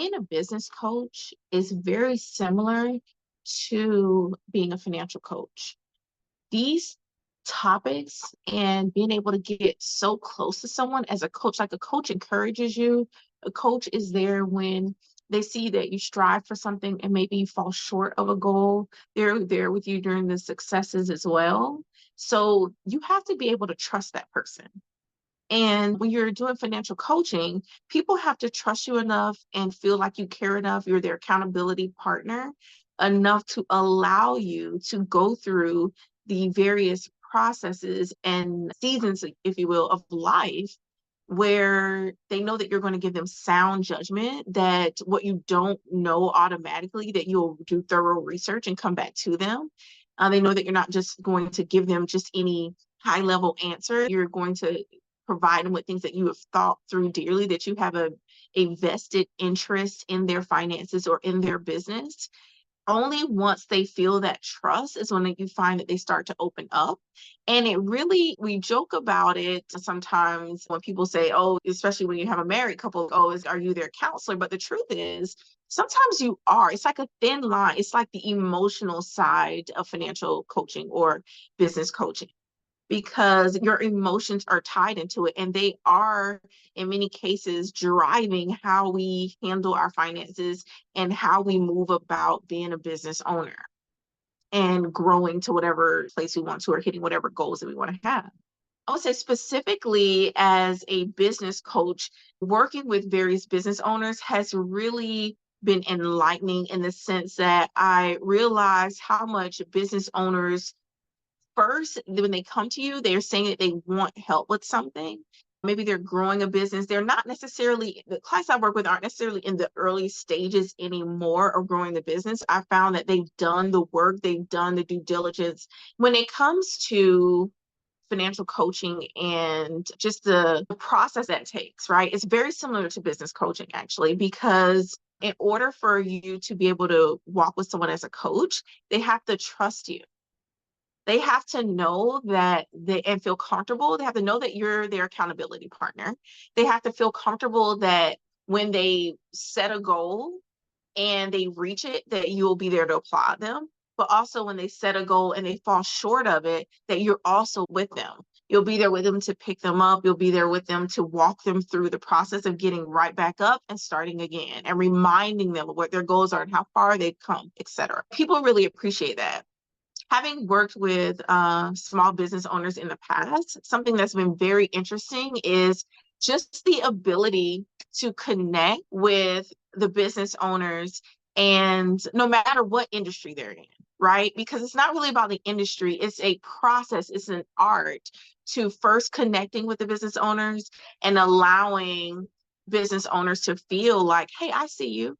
being a business coach is very similar to being a financial coach. These topics and being able to get so close to someone as a coach, like a coach encourages you. A coach is there when they see that you strive for something and maybe you fall short of a goal. They're there with you during the successes as well. So you have to be able to trust that person. And when you're doing financial coaching, people have to trust you enough and feel like you care enough, you're their accountability partner, enough to allow you to go through the various processes and seasons, if you will, of life where they know that you're going to give them sound judgment, that what you don't know automatically, that you'll do thorough research and come back to them. They know that you're not just going to give them just any high level answer. You're going to provide them with things that you have thought through dearly, that you have a vested interest in their finances or in their business. Only once they feel that trust is when you find that they start to open up. And it really, we joke about it sometimes when people say, oh, especially when you have a married couple, oh, are you their counselor? But the truth is, sometimes you are. It's like a thin line. It's like the emotional side of financial coaching or business coaching, because your emotions are tied into it, and they are in many cases driving how we handle our finances and how we move about being a business owner and growing to whatever place we want to, or hitting whatever goals that we want to have. I would say specifically as a business coach, working with various business owners has really been enlightening, in the sense that I realized how much business owners, first, when they come to you, they're saying that they want help with something. Maybe they're growing a business. They're not necessarily, the clients I work with aren't necessarily in the early stages anymore of growing the business. I found that they've done the work, they've done the due diligence. When it comes to financial coaching and just the process that takes, right? It's very similar to business coaching, actually, because in order for you to be able to walk with someone as a coach, they have to trust you. They have to know that and feel comfortable. They have to know that you're their accountability partner. They have to feel comfortable that when they set a goal and they reach it, that you'll be there to applaud them. But also when they set a goal and they fall short of it, that you're also with them. You'll be there with them to pick them up. You'll be there with them to walk them through the process of getting right back up and starting again, and reminding them of what their goals are and how far they've come, etc. People really appreciate that. Having worked with small business owners in the past, something that's been very interesting is just the ability to connect with the business owners, and no matter what industry they're in, right? Because it's not really about the industry, it's a process, it's an art to first connecting with the business owners and allowing business owners to feel like, hey, I see you.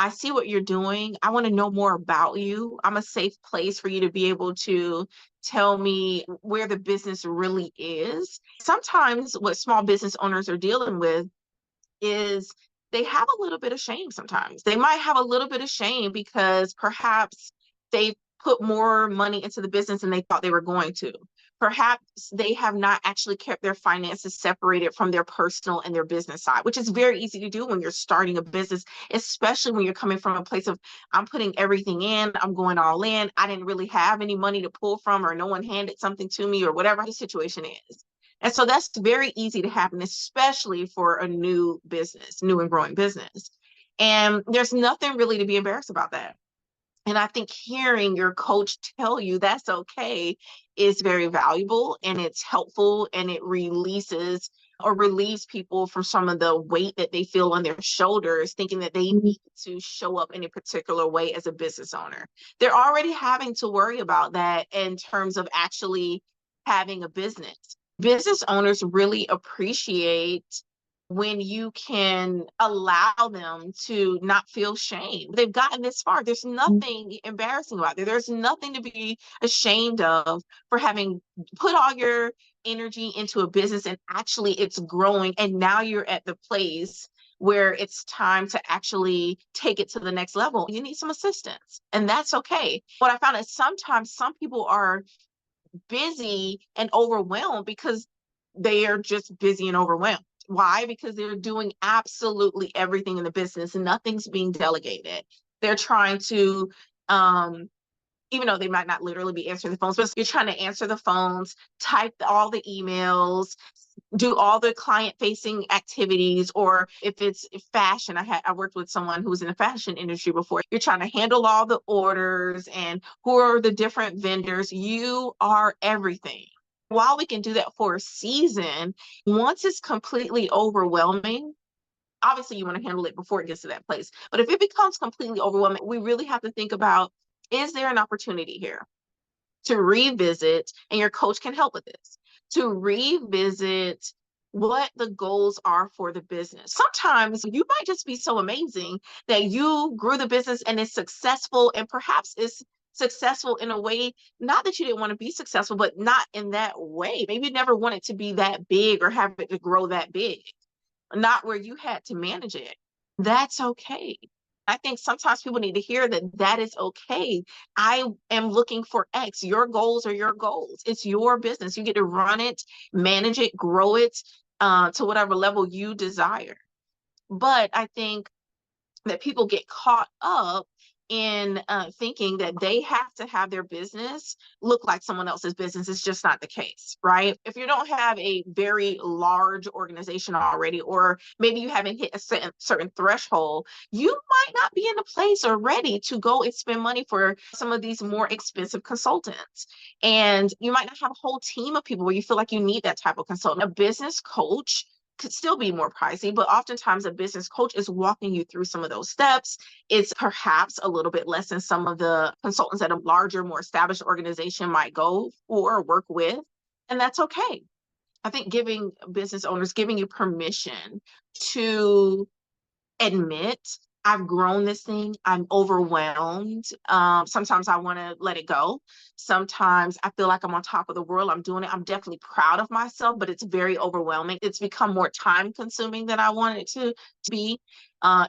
I see what you're doing. I want to know more about you. I'm a safe place for you to be able to tell me where the business really is. Sometimes what small business owners are dealing with is they have a little bit of shame sometimes. They might have a little bit of shame because perhaps they put more money into the business than they thought they were going to. Perhaps they have not actually kept their finances separated from their personal and their business side, which is very easy to do when you're starting a business, especially when you're coming from a place of, I'm putting everything in, I'm going all in. I didn't really have any money to pull from, or no one handed something to me, or whatever the situation is. And so that's very easy to happen, especially for a new business, new and growing business. And there's nothing really to be embarrassed about that. And I think hearing your coach tell you that's okay is very valuable, and it's helpful, and it releases or relieves people from some of the weight that they feel on their shoulders, thinking that they need to show up in a particular way as a business owner. They're already having to worry about that in terms of actually having a business. Business owners really appreciate when you can allow them to not feel shame. They've gotten this far. There's nothing embarrassing about it. There's nothing to be ashamed of for having put all your energy into a business and actually it's growing. And now you're at the place where it's time to actually take it to the next level. You need some assistance, and that's okay. What I found is sometimes some people are busy and overwhelmed because they are just busy and overwhelmed. Why? Because they're doing absolutely everything in the business and nothing's being delegated. They're trying to, even though they might not literally be answering the phones, but you're trying to answer the phones, type all the emails, do all the client facing activities, or if it's fashion, I worked with someone who was in the fashion industry before. You're trying to handle all the orders and who are the different vendors. You are everything. While we can do that for a season, once it's completely overwhelming, obviously you want to handle it before it gets to that place. But if it becomes completely overwhelming, we really have to think about, is there an opportunity here to revisit, and your coach can help with this, to revisit what the goals are for the business. Sometimes you might just be so amazing that you grew the business and it's successful, and perhaps it's successful in a way, not that you didn't want to be successful, but not in that way. Maybe you never wanted to be that big or have it to grow that big, not where you had to manage it. That's okay. I think sometimes people need to hear that that is okay. I am looking for X. Your goals are your goals. It's your business. You get to run it, manage it, grow it to whatever level you desire. But I think that people get caught up in thinking that they have to have their business look like someone else's business. It's just not the case, right? If you don't have a very large organization already, or maybe you haven't hit a certain threshold, you might not be in a place or ready to go and spend money for some of these more expensive consultants. And you might not have a whole team of people where you feel like you need that type of consultant. A business coach could still be more pricey, but oftentimes a business coach is walking you through some of those steps. It's perhaps a little bit less than some of the consultants that a larger, more established organization might go for or work with, and that's okay. I think giving business owners, giving you permission to admit, I've grown this thing, I'm overwhelmed. Sometimes I want to let it go. Sometimes I feel like I'm on top of the world. I'm doing it. I'm definitely proud of myself, but it's very overwhelming. It's become more time consuming than I wanted it to be.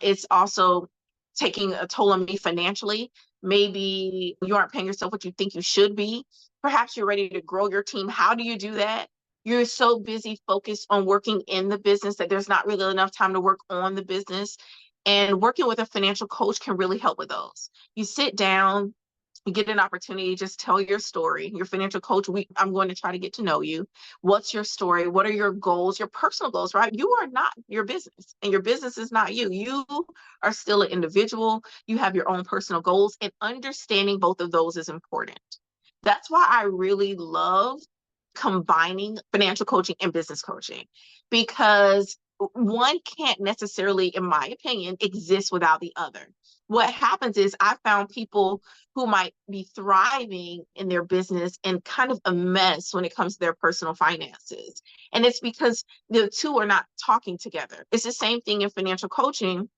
It's also taking a toll on me financially. Maybe you aren't paying yourself what you think you should be. Perhaps you're ready to grow your team. How do you do that? You're so busy focused on working in the business that there's not really enough time to work on the business. And working with a financial coach can really help with those. You sit down, you get an opportunity, just tell your story. Your financial coach, I'm going to try to get to know you. What's your story? What are your goals, your personal goals, right? You are not your business, and your business is not you. You are still an individual. You have your own personal goals, and understanding both of those is important. That's why I really love combining financial coaching and business coaching, because one can't necessarily, in my opinion, exist without the other. What happens is I found people who might be thriving in their business and kind of a mess when it comes to their personal finances. And it's because the two are not talking together. It's the same thing in financial coaching.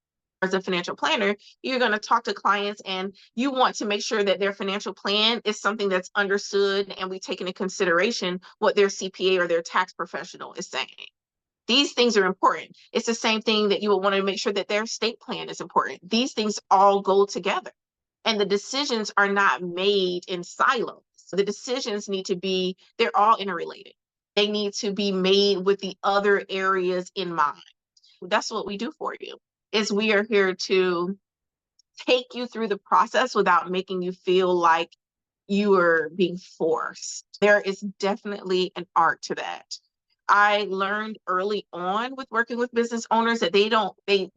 As a financial planner, you're going to talk to clients and you want to make sure that their financial plan is something that's understood, and we take into consideration what their CPA or their tax professional is saying. These things are important. It's the same thing that you would want to make sure that their estate plan is important. These things all go together, and the decisions are not made in silos. The decisions need to be, they're all interrelated. They need to be made with the other areas in mind. That's what we do for you, is we are here to take you through the process without making you feel like you are being forced. There is definitely an art to that. I learned early on with working with business owners that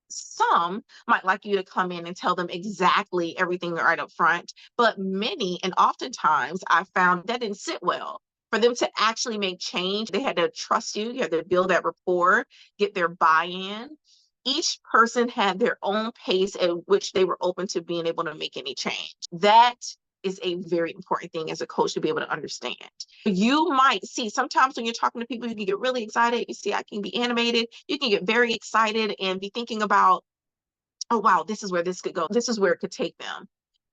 some might like you to come in and tell them exactly everything right up front, but many, and oftentimes I found that didn't sit well. For them to actually make change, they had to trust you. You had to build that rapport, get their buy-in. Each person had their own pace at which they were open to being able to make any change. That is a very important thing as a coach to be able to understand. You might see sometimes when you're talking to people, you can get really excited. You see, I can be animated. You can get very excited and be thinking about, oh, wow, this is where this could go. This is where it could take them.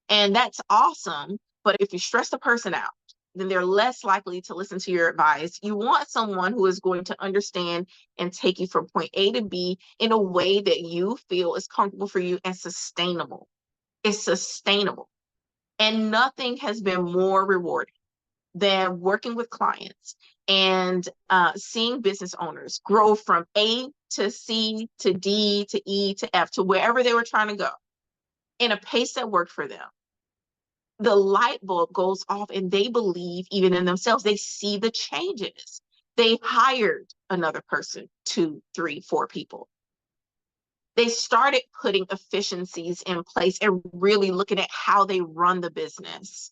And that's awesome. But if you stress the person out, then they're less likely to listen to your advice. You want someone who is going to understand and take you from point A to B in a way that you feel is comfortable for you and sustainable. It's sustainable. And nothing has been more rewarding than working with clients and seeing business owners grow from A to C to D to E to F to wherever they were trying to go in a pace that worked for them. The light bulb goes off and they believe even in themselves. They see the changes. They hired another person, 2, 3, 4 people. They started putting efficiencies in place and really looking at how they run the business,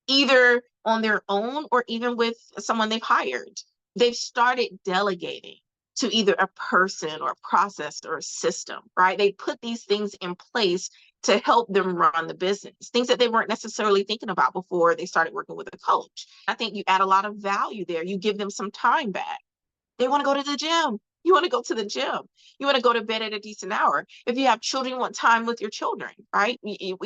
either on their own or even with someone they've hired. They've started delegating to either a person or a process or a system, right? They put these things in place to help them run the business, things that they weren't necessarily thinking about before they started working with a coach. I think you add a lot of value there. You give them some time back. They want to go to the gym. You want to go to the gym. You want to go to bed at a decent hour. If you have children, you want time with your children, right? You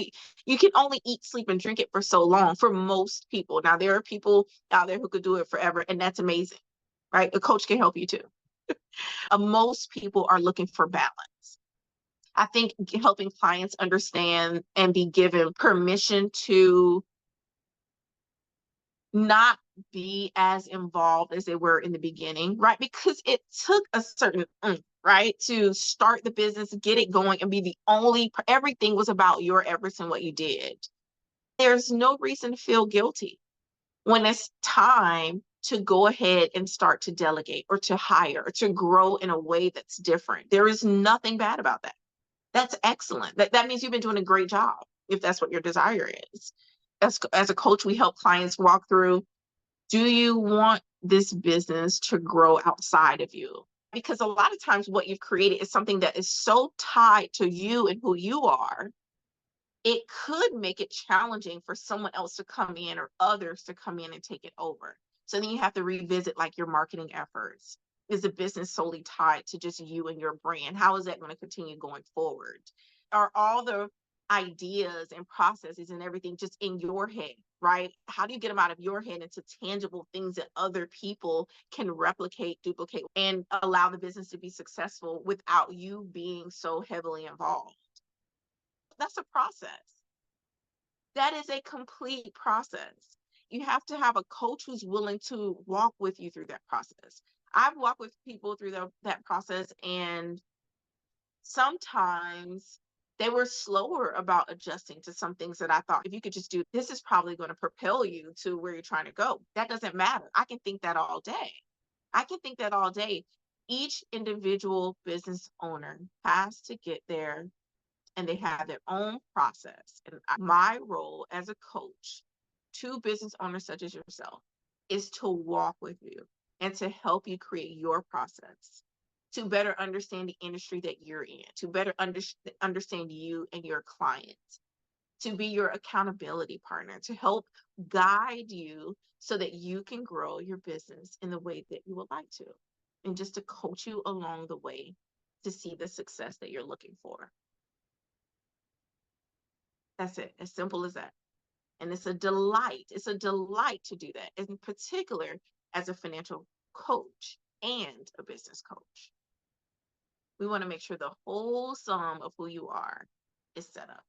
can only eat, sleep, and drink it for so long for most people. Now, there are people out there who could do it forever, and that's amazing, right? A coach can help you too. Most people are looking for balance. I think helping clients understand and be given permission to not be as involved as they were in the beginning, right? Because it took a certain, right, to start the business, get it going, and be the only, everything was about your efforts and what you did. There's no reason to feel guilty when it's time to go ahead and start to delegate or to hire or to grow in a way that's different. There is nothing bad about that. That's excellent. That means you've been doing a great job if that's what your desire is. As a coach, we help clients walk through, do you want this business to grow outside of you? Because a lot of times what you've created is something that is so tied to you and who you are, it could make it challenging for someone else to come in or others to come in and take it over. So then you have to revisit like your marketing efforts. Is the business solely tied to just you and your brand? How is that going to continue going forward? Are all the ideas and processes and everything just in your head, right? How do you get them out of your head into tangible things that other people can replicate, duplicate, and allow the business to be successful without you being so heavily involved? That's a process. That is a complete process. You have to have a coach who's willing to walk with you through that process. I've walked with people through that process, and sometimes they were slower about adjusting to some things that I thought, if you could just do this, is probably going to propel you to where you're trying to go. That doesn't matter. I can think that all day. I can think that all day. Each individual business owner has to get there, and they have their own process. And my role as a coach to business owners such as yourself is to walk with you and to help you create your process, to better understand the industry that you're in, to better understand you and your clients, to be your accountability partner, to help guide you so that you can grow your business in the way that you would like to, and just to coach you along the way to see the success that you're looking for. That's it, as simple as that. And it's a delight. It's a delight to do that, in particular as a financial coach and a business coach. We want to make sure the whole sum of who you are is set up.